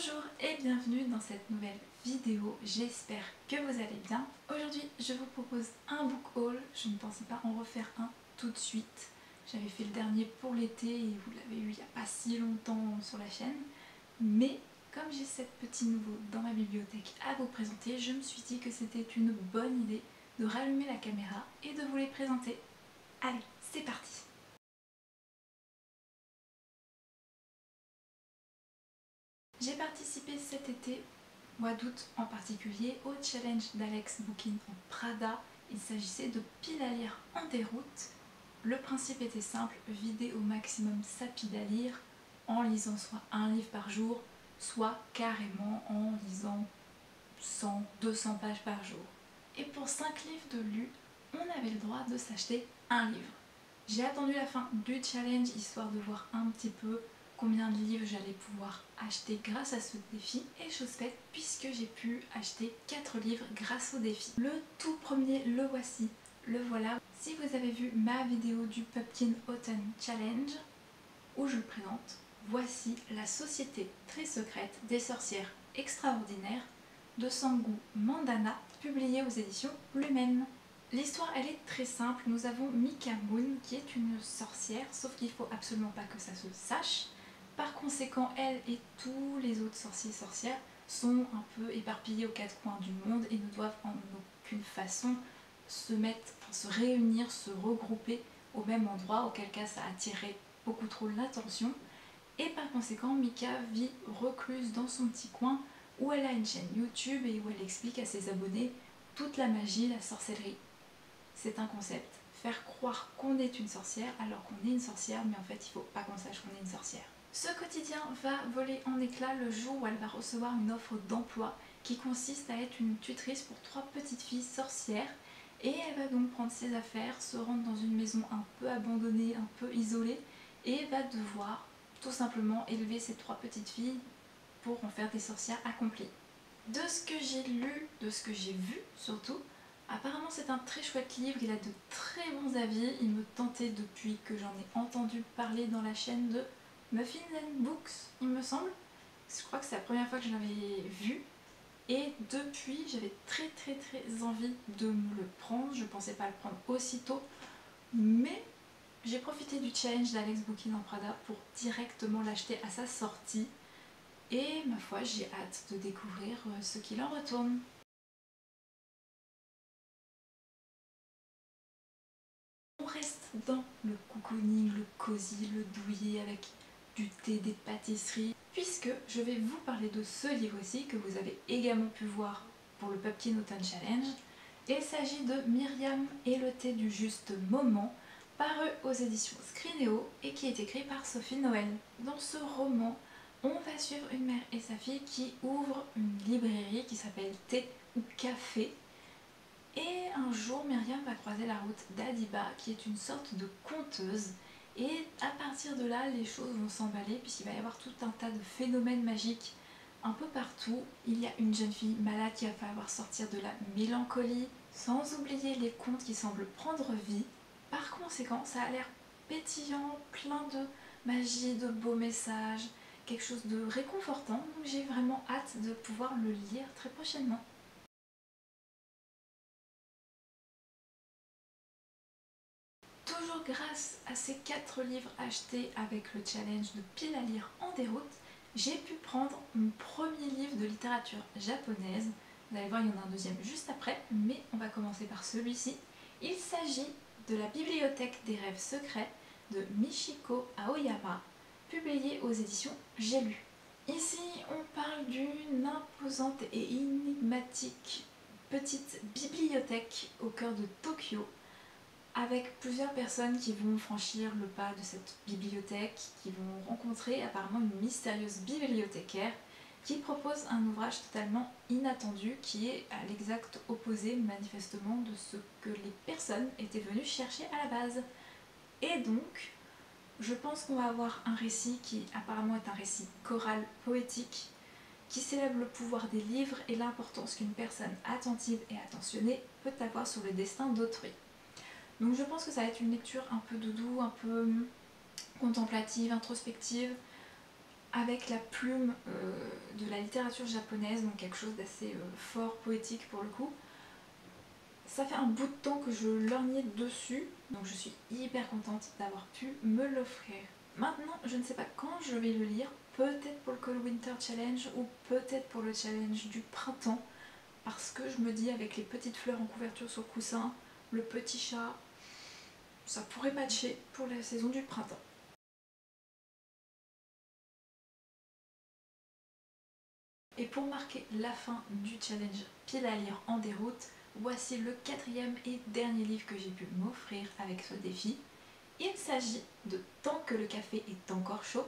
Bonjour et bienvenue dans cette nouvelle vidéo, j'espère que vous allez bien. Aujourd'hui je vous propose un book haul, je ne pensais pas en refaire un tout de suite. J'avais fait le dernier pour l'été et vous l'avez eu il n'y a pas si longtemps sur la chaîne. Mais comme j'ai 7 petits nouveaux dans ma bibliothèque à vous présenter, je me suis dit que c'était une bonne idée de rallumer la caméra et de vous les présenter. Allez, c'est parti! J'ai participé cet été, mois d'août en particulier, au challenge d'Alex Bookin en Prada. Il s'agissait de piles à lire en déroute. Le principe était simple, vider au maximum sa pile à lire en lisant soit un livre par jour, soit carrément en lisant 100, 200 pages par jour. Et pour 5 livres de lus, on avait le droit de s'acheter un livre. J'ai attendu la fin du challenge histoire de voir un petit peu combien de livres j'allais pouvoir acheter grâce à ce défi, et chose faite puisque j'ai pu acheter 4 livres grâce au défi. Le tout premier, le voici, le voilà. Si vous avez vu ma vidéo du Pumpkin Autumn Challenge où je le présente, voici La Société très secrète des sorcières extraordinaires de Sangu Mandana, publié aux éditions Lumen. L'histoire elle est très simple, nous avons Mika Moon qui est une sorcière, sauf qu'il ne faut absolument pas que ça se sache. Par conséquent, elle et tous les autres sorciers et sorcières sont un peu éparpillés aux 4 coins du monde et ne doivent en aucune façon se réunir, se regrouper au même endroit, auquel cas ça attirerait beaucoup trop l'attention. Et par conséquent, Mika vit recluse dans son petit coin où elle a une chaîne YouTube et où elle explique à ses abonnés toute la magie, la sorcellerie. C'est un concept, faire croire qu'on est une sorcière alors qu'on est une sorcière, mais en fait il ne faut pas qu'on sache qu'on est une sorcière. Ce quotidien va voler en éclats le jour où elle va recevoir une offre d'emploi qui consiste à être une tutrice pour 3 petites filles sorcières, et elle va donc prendre ses affaires, se rendre dans une maison un peu abandonnée, un peu isolée, et va devoir tout simplement élever ces 3 petites filles pour en faire des sorcières accomplies. De ce que j'ai lu, de ce que j'ai vu surtout, apparemment c'est un très chouette livre, il a de très bons avis, il me tentait depuis que j'en ai entendu parler dans la chaîne de Muffins and Books, il me semble. Je crois que c'est la première fois que je l'avais vu. Et depuis, j'avais très envie de me le prendre. Je pensais pas le prendre aussitôt, mais j'ai profité du challenge d'Alex Bookin en Prada pour directement l'acheter à sa sortie. Et ma foi, j'ai hâte de découvrir ce qu'il en retourne. On reste dans le cocooning, le cosy, le douillet avec du thé, des pâtisseries, puisque je vais vous parler de ce livre aussi que vous avez également pu voir pour le Pumpkin Autumn Challenge. Il s'agit de Myriam et le thé du juste moment, paru aux éditions Scrinéo et qui est écrit par Sophie Noël. Dans ce roman, on va suivre une mère et sa fille qui ouvrent une librairie qui s'appelle Thé ou Café. Et un jour, Myriam va croiser la route d'Adiba, qui est une sorte de conteuse. Et à partir de là, les choses vont s'emballer, puisqu'il va y avoir tout un tas de phénomènes magiques un peu partout. Il y a une jeune fille malade qui va falloir sortir de la mélancolie, sans oublier les contes qui semblent prendre vie. Par conséquent, ça a l'air pétillant, plein de magie, de beaux messages, quelque chose de réconfortant. Donc j'ai vraiment hâte de pouvoir le lire très prochainement. Toujours grâce à ces 4 livres achetés avec le challenge de pile à lire en déroute, j'ai pu prendre mon premier livre de littérature japonaise. Vous allez voir, il y en a un deuxième juste après, mais on va commencer par celui-ci. Il s'agit de La Bibliothèque des rêves secrets de Michiko Aoyama, publié aux éditions J'ai lu. Ici, on parle d'une imposante et énigmatique petite bibliothèque au cœur de Tokyo, avec plusieurs personnes qui vont franchir le pas de cette bibliothèque, qui vont rencontrer apparemment une mystérieuse bibliothécaire qui propose un ouvrage totalement inattendu qui est à l'exact opposé manifestement de ce que les personnes étaient venues chercher à la base. Et donc, je pense qu'on va avoir un récit qui apparemment est un récit choral poétique qui célèbre le pouvoir des livres et l'importance qu'une personne attentive et attentionnée peut avoir sur le destin d'autrui. Donc je pense que ça va être une lecture un peu doudou, un peu contemplative, introspective. avec la plume de la littérature japonaise, donc quelque chose d'assez fort, poétique pour le coup. Ça fait un bout de temps que je lorgnais dessus, donc je suis hyper contente d'avoir pu me l'offrir. Maintenant, je ne sais pas quand je vais le lire, peut-être pour le Cold Winter Challenge ou peut-être pour le challenge du printemps, parce que je me dis avec les petites fleurs en couverture sur coussin, le petit chat, ça pourrait matcher pour la saison du printemps. Et pour marquer la fin du challenge pile à lire en déroute, voici le 4e et dernier livre que j'ai pu m'offrir avec ce défi. Il s'agit de Tant que le café est encore chaud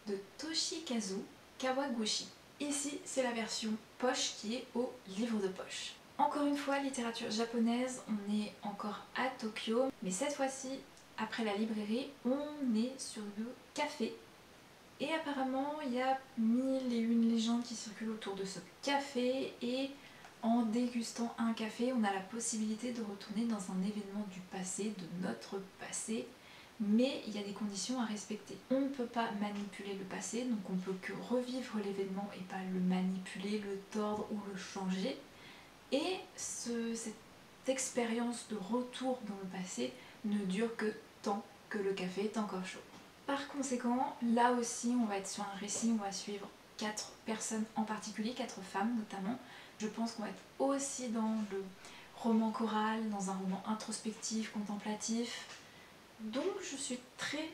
de Toshikazu Kawaguchi. Ici, c'est la version poche qui est au livre de poche. Encore une fois, littérature japonaise, on est encore à Tokyo, mais cette fois-ci, après la librairie, on est sur le café. Et apparemment, il y a 1001 légendes qui circulent autour de ce café et en dégustant un café, on a la possibilité de retourner dans un événement du passé, de notre passé, mais il y a des conditions à respecter. On ne peut pas manipuler le passé, donc on ne peut que revivre l'événement et pas le manipuler, le tordre ou le changer. Et cette expérience de retour dans le passé ne dure que tant que le café est encore chaud. Par conséquent, là aussi, on va être sur un récit, on va suivre 4 personnes en particulier, 4 femmes notamment. Je pense qu'on va être aussi dans le roman choral, dans un roman introspectif, contemplatif. Donc je suis très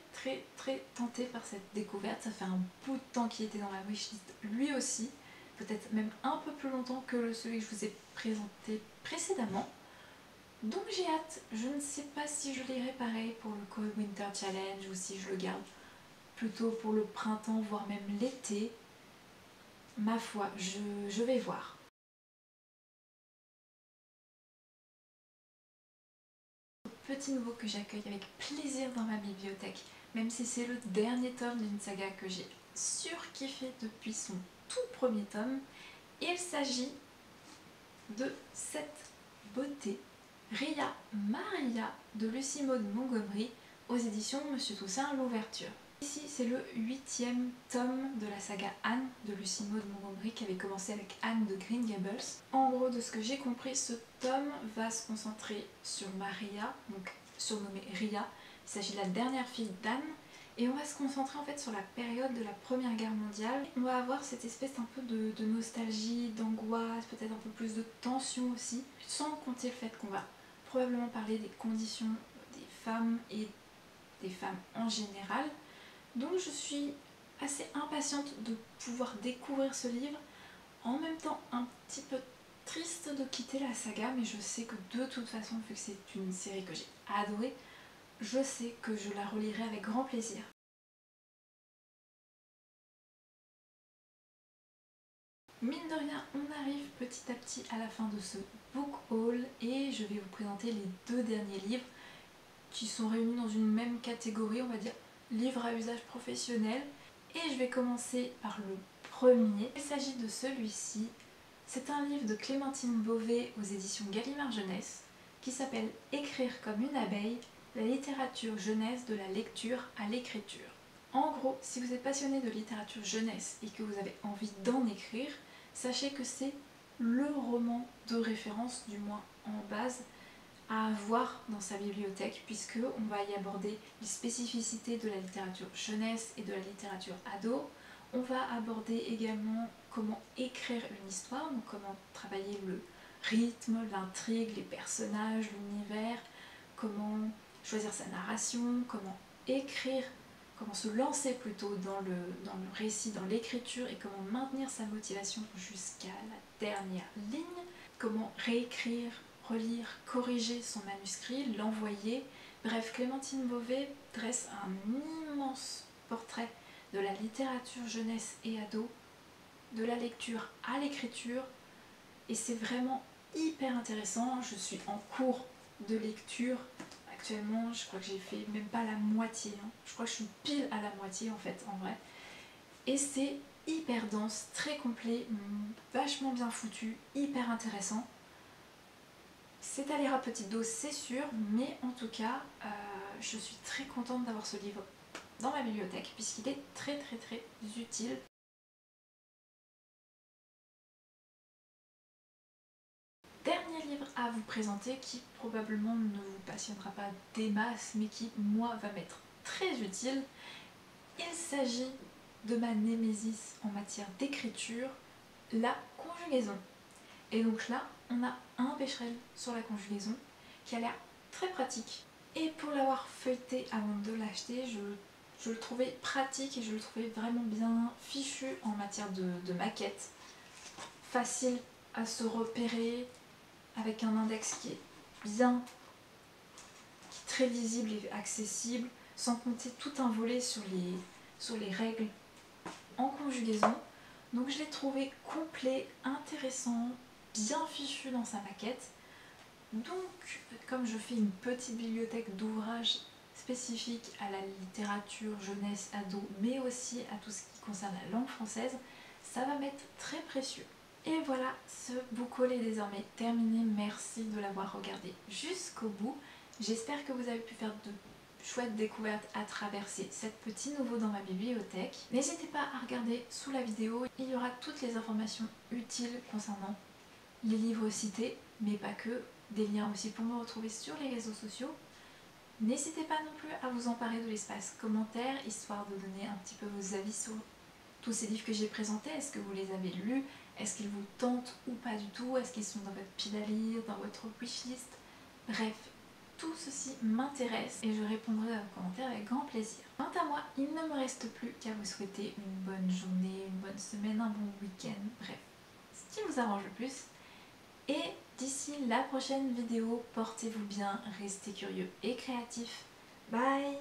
tentée par cette découverte. Ça fait un bout de temps qu'il était dans la wishlist lui aussi, peut-être même un peu plus longtemps que celui que je vous ai présenté précédemment. Donc j'ai hâte. Je ne sais pas si je lirai pareil pour le Cold Winter Challenge ou si je le garde plutôt pour le printemps, voire même l'été. Ma foi, je vais voir. Petit nouveau que j'accueille avec plaisir dans ma bibliothèque, même si c'est le dernier tome d'une saga que j'ai surkiffé depuis son tout premier tome. Il s'agit de cette beauté, Ria Maria de Lucie Maud Montgomery aux éditions Monsieur Toussaint l'Ouverture. Ici c'est le 8e tome de la saga Anne de Lucie Maud Montgomery qui avait commencé avec Anne de Green Gables. En gros, de ce que j'ai compris, ce tome va se concentrer sur Maria, donc surnommée Ria. Il s'agit de la dernière fille d'Anne et on va se concentrer en fait sur la période de la Première Guerre mondiale. On va avoir cette espèce un peu de nostalgie, d'angoisse, peut-être un peu plus de tension aussi, sans compter le fait qu'on va probablement parler des conditions des femmes et des femmes en général. Donc je suis assez impatiente de pouvoir découvrir ce livre, en même temps un petit peu triste de quitter la saga, mais je sais que de toute façon, vu que c'est une série que j'ai adorée, je sais que je la relirai avec grand plaisir. Mine de rien, on arrive petit à petit à la fin de ce book haul et je vais vous présenter les 2 derniers livres qui sont réunis dans une même catégorie, on va dire livres à usage professionnel. Et je vais commencer par le premier. Il s'agit de celui-ci. C'est un livre de Clémentine Beauvais aux éditions Gallimard Jeunesse qui s'appelle Écrire comme une abeille, la littérature jeunesse de la lecture à l'écriture. En gros, si vous êtes passionné de littérature jeunesse et que vous avez envie d'en écrire, sachez que c'est le roman de référence, du moins en base, à avoir dans sa bibliothèque, puisque on va y aborder les spécificités de la littérature jeunesse et de la littérature ado. On va aborder également comment écrire une histoire, donc comment travailler le rythme, l'intrigue, les personnages, l'univers, comment choisir sa narration, comment écrire, comment se lancer plutôt dans le récit, dans l'écriture et comment maintenir sa motivation jusqu'à la dernière ligne, comment réécrire, relire, corriger son manuscrit, l'envoyer. Bref, Clémentine Beauvais dresse un immense portrait de la littérature jeunesse et ado, de la lecture à l'écriture, et c'est vraiment hyper intéressant. Je suis en cours de lecture actuellement, je crois que j'ai fait même pas la moitié, je crois que je suis pile à la moitié en fait en vrai, et c'est hyper dense, très complet, vachement bien foutu, hyper intéressant. C'est à lire à petite dose, c'est sûr, mais en tout cas, je suis très contente d'avoir ce livre dans ma bibliothèque puisqu'il est très utile. Dernier livre à vous présenter qui probablement ne vous passionnera pas des masses mais qui moi va m'être très utile. Il s'agit de ma némésis en matière d'écriture, la conjugaison. Et donc là, on a un Becherel sur la conjugaison qui a l'air très pratique. Et pour l'avoir feuilleté avant de l'acheter, je le trouvais pratique et je le trouvais vraiment bien fichu en matière de maquette. Facile à se repérer, avec un index qui est bien, qui est très lisible et accessible, sans compter tout un volet sur les règles en conjugaison. Donc je l'ai trouvé complet, intéressant, bien fichu dans sa maquette. Donc comme je fais une petite bibliothèque d'ouvrages spécifiques à la littérature, jeunesse, ado, mais aussi à tout ce qui concerne la langue française, ça va m'être très précieux. Et voilà, ce book haul est désormais terminé. Merci de l'avoir regardé jusqu'au bout. J'espère que vous avez pu faire de chouettes découvertes à travers ces 7 petits nouveaux dans ma bibliothèque. N'hésitez pas à regarder sous la vidéo, il y aura toutes les informations utiles concernant les livres cités, mais pas que, des liens aussi pour me retrouver sur les réseaux sociaux. N'hésitez pas non plus à vous emparer de l'espace commentaire, histoire de donner un petit peu vos avis sur tous ces livres que j'ai présentés. Est-ce que vous les avez lus? Est-ce qu'ils vous tentent ou pas du tout? Est-ce qu'ils sont dans votre pile à lire, dans votre wishlist? Bref, tout ceci m'intéresse et je répondrai à vos commentaires avec grand plaisir. Quant à moi, il ne me reste plus qu'à vous souhaiter une bonne journée, une bonne semaine, un bon week-end, bref, ce qui vous arrange le plus. Et d'ici la prochaine vidéo, portez-vous bien, restez curieux et créatifs. Bye!